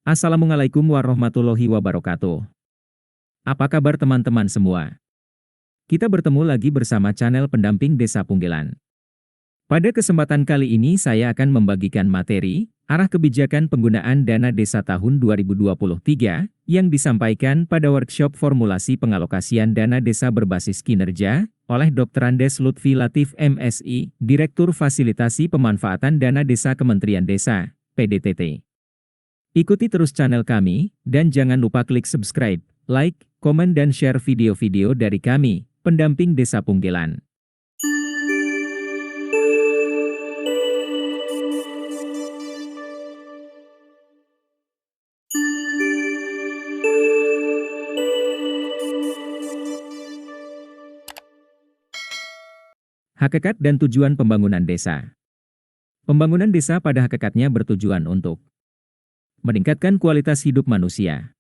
Assalamualaikum warahmatullahi wabarakatuh. Apa kabar teman-teman semua? Kita bertemu lagi bersama channel Pendamping Desa Punggelan. Pada kesempatan kali ini saya akan membagikan materi, arah kebijakan penggunaan dana desa tahun 2023, yang disampaikan pada workshop formulasi pengalokasian dana desa berbasis kinerja, oleh Dr. Andes Lutfi Latif MSI, Direktur Fasilitasi Pemanfaatan Dana Desa Kementerian Desa, PDTT. Ikuti terus channel kami, dan jangan lupa klik subscribe, like, komen dan share video-video dari kami, Pendamping Desa Punggelan. Hakikat dan tujuan pembangunan desa. Pembangunan desa pada hakikatnya bertujuan untuk meningkatkan kualitas hidup manusia,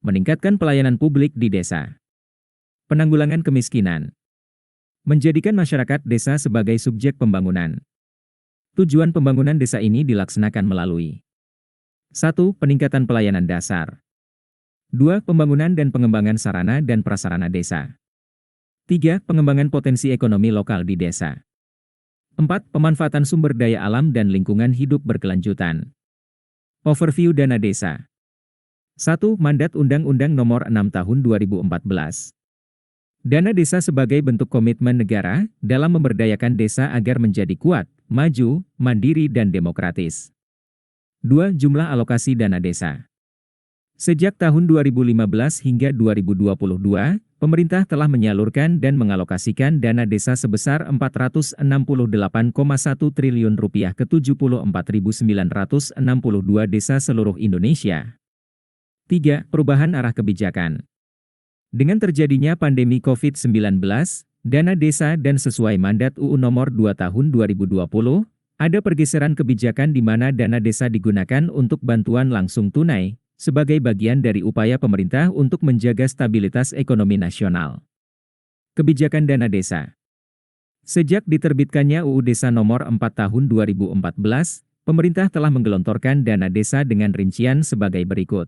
meningkatkan pelayanan publik di desa, penanggulangan kemiskinan, menjadikan masyarakat desa sebagai subjek pembangunan. Tujuan pembangunan desa ini dilaksanakan melalui 1. Peningkatan pelayanan dasar, 2. Pembangunan dan pengembangan sarana dan prasarana desa, 3. Pengembangan potensi ekonomi lokal di desa, 4. Pemanfaatan sumber daya alam dan lingkungan hidup berkelanjutan. Overview dana desa. 1. Mandat Undang-Undang Nomor 6 Tahun 2014. Dana desa sebagai bentuk komitmen negara dalam memberdayakan desa agar menjadi kuat, maju, mandiri dan demokratis. 2. Jumlah alokasi dana desa. Sejak tahun 2015 hingga 2022, pemerintah telah menyalurkan dan mengalokasikan dana desa sebesar Rp468,1 triliun ke 74.962 desa seluruh Indonesia. 3. Perubahan arah kebijakan. Dengan terjadinya pandemi COVID-19, dana desa dan sesuai mandat UU Nomor 2 Tahun 2020, ada pergeseran kebijakan di mana dana desa digunakan untuk bantuan langsung tunai, sebagai bagian dari upaya pemerintah untuk menjaga stabilitas ekonomi nasional. Kebijakan dana desa. Sejak diterbitkannya UU Desa Nomor 4 Tahun 2014, pemerintah telah menggelontorkan dana desa dengan rincian sebagai berikut.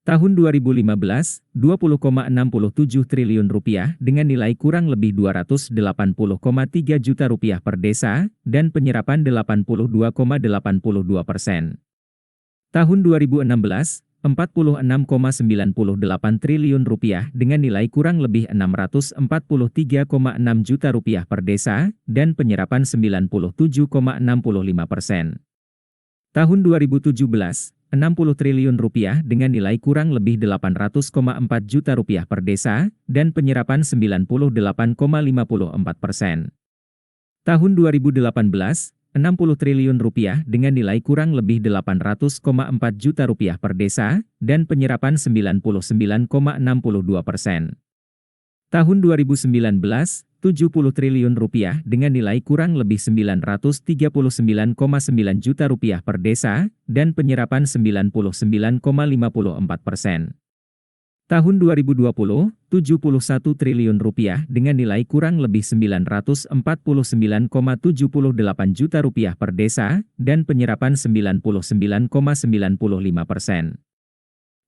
Tahun 2015, Rp20,67 triliun dengan nilai kurang lebih Rp280,3 juta per desa, dan penyerapan 82,82%. Tahun 2016, Rp46,98 triliun dengan nilai kurang lebih Rp643,6 juta per desa, dan penyerapan 97,65%. Tahun 2017, Rp60 triliun dengan nilai kurang lebih Rp800,4 juta per desa, dan penyerapan 98,54%. Tahun 2018, Rp60 triliun dengan nilai kurang lebih Rp800,4 juta per desa, dan penyerapan 99,62%. Tahun 2019, Rp70 triliun dengan nilai kurang lebih Rp939,9 juta per desa, dan penyerapan 99,54%. Tahun 2020, Rp71 triliun dengan nilai kurang lebih Rp949,78 juta per desa, dan penyerapan 99,95%.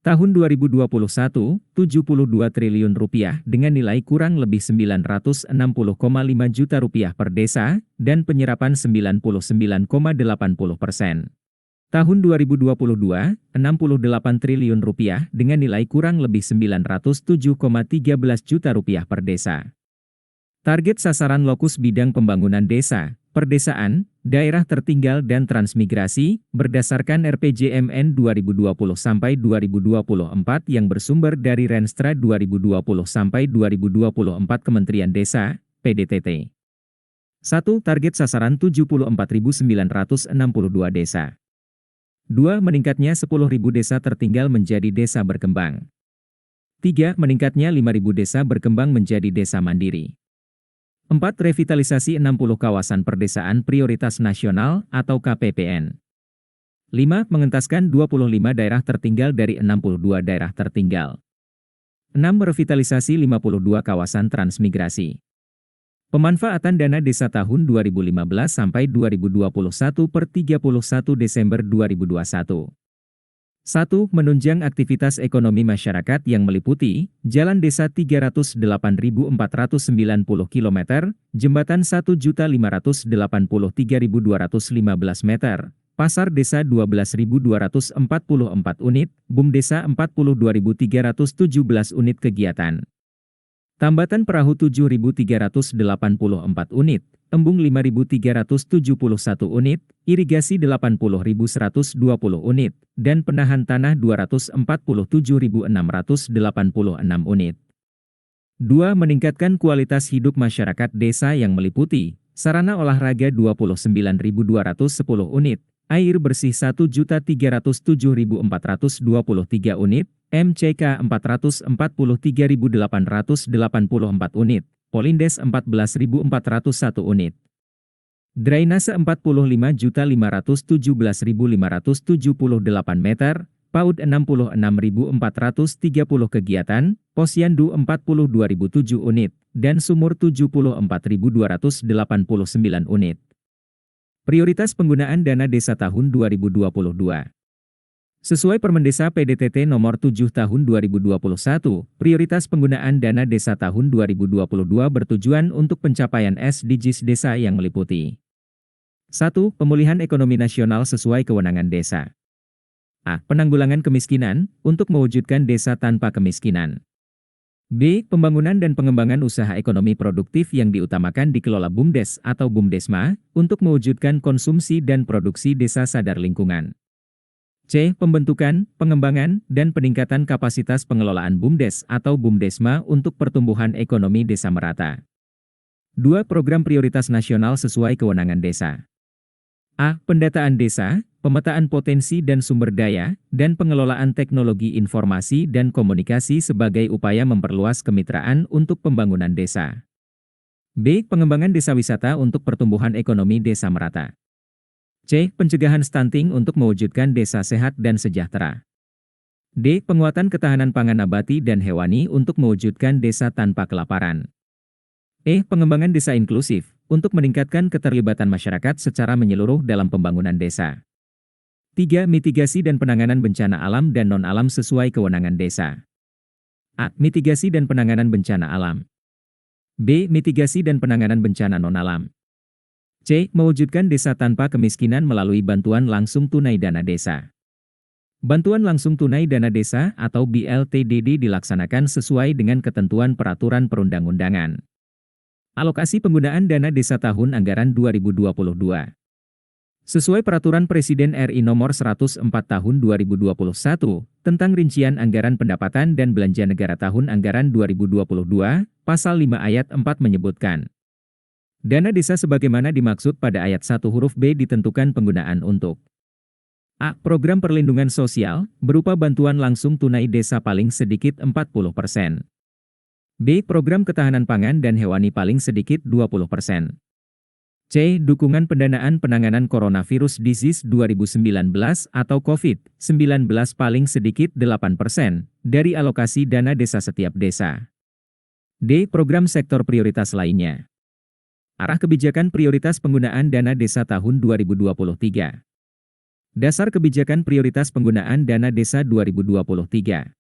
Tahun 2021, Rp72 triliun dengan nilai kurang lebih Rp960,5 juta per desa, dan penyerapan 99,80%. Tahun 2022, Rp68 triliun dengan nilai kurang lebih Rp907,13 juta per desa. Target sasaran lokus bidang pembangunan desa, perdesaan, daerah tertinggal dan transmigrasi, berdasarkan RPJMN 2020-2024 yang bersumber dari Renstra 2020-2024 Kementerian Desa, PDTT. 1. Target sasaran 74.962 desa. 2. Meningkatnya 10.000 desa tertinggal menjadi desa berkembang. 3. Meningkatnya 5.000 desa berkembang menjadi desa mandiri. 4. Revitalisasi 60 kawasan perdesaan prioritas nasional atau KPPN. 5. Mengentaskan 25 daerah tertinggal dari 62 daerah tertinggal. 6. Revitalisasi 52 kawasan transmigrasi. Pemanfaatan dana desa tahun 2015 sampai 2021 per 31 Desember 2021. 1. Menunjang aktivitas ekonomi masyarakat yang meliputi Jalan Desa 308.490 km, Jembatan 1.583.215 meter, Pasar Desa 12.244 unit, BUM Desa 42.317 unit kegiatan. Tambatan Perahu 7.384 unit, Embung 5.371 unit, Irigasi 80.120 unit, dan Penahan Tanah 247.686 unit. 2. Meningkatkan kualitas hidup masyarakat desa yang meliputi sarana olahraga 29.210 unit, air bersih 1.307.423 unit, MCK 443.884 unit, Polindes 14.401 unit. Drainase 45.517.578 meter, PAUD 66.430 kegiatan, Posyandu 42.007 unit, dan Sumur 74.289 unit. Prioritas penggunaan dana desa tahun 2022. Sesuai Permendesa PDTT Nomor 7 Tahun 2021, prioritas penggunaan dana desa tahun 2022 bertujuan untuk pencapaian SDGs desa yang meliputi 1. Pemulihan ekonomi nasional sesuai kewenangan desa. A. Penanggulangan kemiskinan, untuk mewujudkan desa tanpa kemiskinan. B. Pembangunan dan pengembangan usaha ekonomi produktif yang diutamakan dikelola BUMDes atau BUMDesma, untuk mewujudkan konsumsi dan produksi desa sadar lingkungan. C. Pembentukan, pengembangan, dan peningkatan kapasitas pengelolaan BUMDes atau BUMDesma untuk pertumbuhan ekonomi desa merata. 2. Program prioritas nasional sesuai kewenangan desa. A. Pendataan desa, pemetaan potensi dan sumber daya, dan pengelolaan teknologi informasi dan komunikasi sebagai upaya memperluas kemitraan untuk pembangunan desa. B. Pengembangan desa wisata untuk pertumbuhan ekonomi desa merata. C. Pencegahan stunting untuk mewujudkan desa sehat dan sejahtera. D. Penguatan ketahanan pangan nabati dan hewani untuk mewujudkan desa tanpa kelaparan. E. Pengembangan desa inklusif, untuk meningkatkan keterlibatan masyarakat secara menyeluruh dalam pembangunan desa. 3. Mitigasi dan penanganan bencana alam dan non-alam sesuai kewenangan desa. A. Mitigasi dan penanganan bencana alam. B. Mitigasi dan penanganan bencana non-alam. C. Mewujudkan desa tanpa kemiskinan melalui bantuan langsung tunai dana desa. Bantuan langsung tunai dana desa atau BLTDD dilaksanakan sesuai dengan ketentuan peraturan perundang-undangan. Alokasi penggunaan dana desa tahun anggaran 2022. Sesuai Peraturan Presiden RI Nomor 104 Tahun 2021, tentang rincian anggaran pendapatan dan belanja negara tahun anggaran 2022, Pasal 5 Ayat 4 menyebutkan, dana desa sebagaimana dimaksud pada ayat 1 huruf B ditentukan penggunaan untuk A. Program perlindungan sosial, berupa bantuan langsung tunai desa paling sedikit 40%. B. Program ketahanan pangan dan hewani paling sedikit 20%. C. Dukungan pendanaan penanganan coronavirus disease 2019 atau COVID-19 paling sedikit 8% dari alokasi dana desa setiap desa. D. Program sektor prioritas lainnya. Arah kebijakan prioritas penggunaan dana desa tahun 2023. Dasar kebijakan prioritas penggunaan dana desa 2023.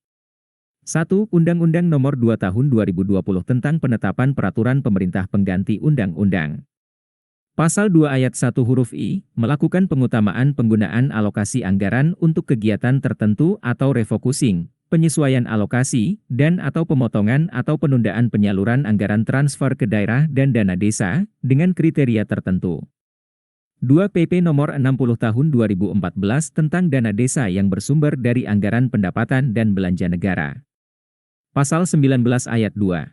1. Undang-Undang Nomor 2 Tahun 2020 tentang penetapan peraturan pemerintah pengganti undang-undang. Pasal 2 Ayat 1 huruf I, melakukan pengutamaan penggunaan alokasi anggaran untuk kegiatan tertentu atau refocusing, penyesuaian alokasi, dan atau pemotongan atau penundaan penyaluran anggaran transfer ke daerah dan dana desa, dengan kriteria tertentu. 2. PP Nomor 60 Tahun 2014 tentang dana desa yang bersumber dari anggaran pendapatan dan belanja negara. Pasal 19 Ayat 2.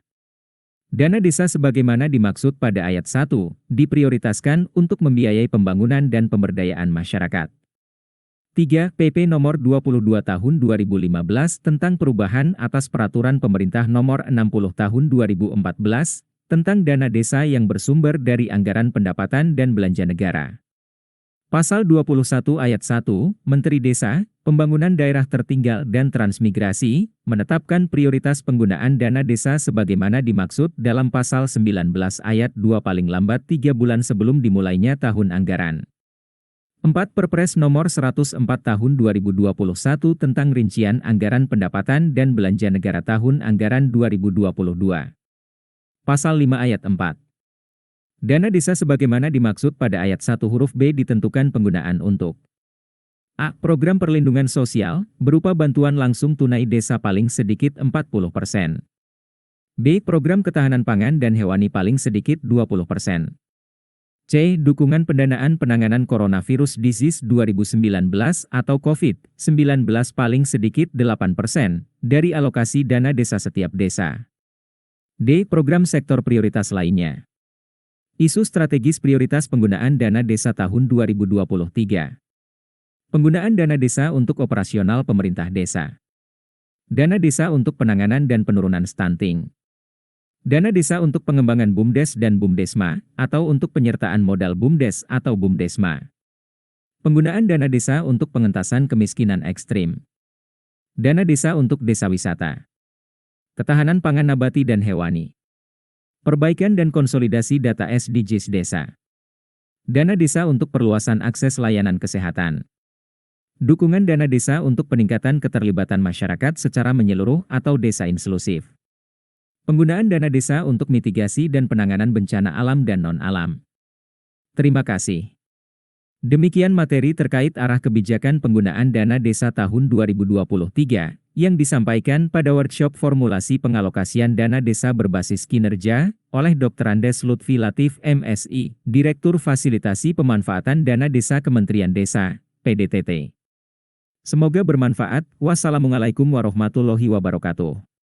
Dana desa sebagaimana dimaksud pada ayat 1, diprioritaskan untuk membiayai pembangunan dan pemberdayaan masyarakat. 3. PP Nomor 22 Tahun 2015 tentang perubahan atas Peraturan Pemerintah Nomor 60 Tahun 2014 tentang dana desa yang bersumber dari anggaran pendapatan dan belanja negara. Pasal 21 Ayat 1, Menteri Desa, Pembangunan Daerah Tertinggal dan Transmigrasi, menetapkan prioritas penggunaan dana desa sebagaimana dimaksud dalam Pasal 19 Ayat 2 paling lambat 3 bulan sebelum dimulainya tahun anggaran. 4. Perpres Nomor 104 Tahun 2021 tentang Rincian Anggaran Pendapatan dan Belanja Negara Tahun Anggaran 2022. Pasal 5 Ayat 4. Dana desa sebagaimana dimaksud pada ayat 1 huruf B ditentukan penggunaan untuk A. Program perlindungan sosial, berupa bantuan langsung tunai desa paling sedikit 40%. B. Program ketahanan pangan dan hewani paling sedikit 20%. C. Dukungan pendanaan penanganan coronavirus disease 2019 atau COVID-19 paling sedikit 8% dari alokasi dana desa setiap desa. D. Program sektor prioritas lainnya. Isu strategis prioritas penggunaan dana desa tahun 2023. Penggunaan dana desa untuk operasional pemerintah desa. Dana desa untuk penanganan dan penurunan stunting. Dana desa untuk pengembangan BUMDes dan BUMDesma, atau untuk penyertaan modal BUMDes atau BUMDesma. Penggunaan dana desa untuk pengentasan kemiskinan ekstrim. Dana desa untuk desa wisata. Ketahanan pangan nabati dan hewani. Perbaikan dan konsolidasi data SDGs desa. Dana desa untuk perluasan akses layanan kesehatan. Dukungan dana desa untuk peningkatan keterlibatan masyarakat secara menyeluruh atau desa inklusif. Penggunaan dana desa untuk mitigasi dan penanganan bencana alam dan non-alam. Terima kasih. Demikian materi terkait arah kebijakan penggunaan dana desa tahun 2023 yang disampaikan pada workshop formulasi pengalokasian dana desa berbasis kinerja oleh Dr. Andes Lutfi Latif MSI, Direktur Fasilitasi Pemanfaatan Dana Desa Kementerian Desa, PDTT. Semoga bermanfaat. Wassalamualaikum warahmatullahi wabarakatuh.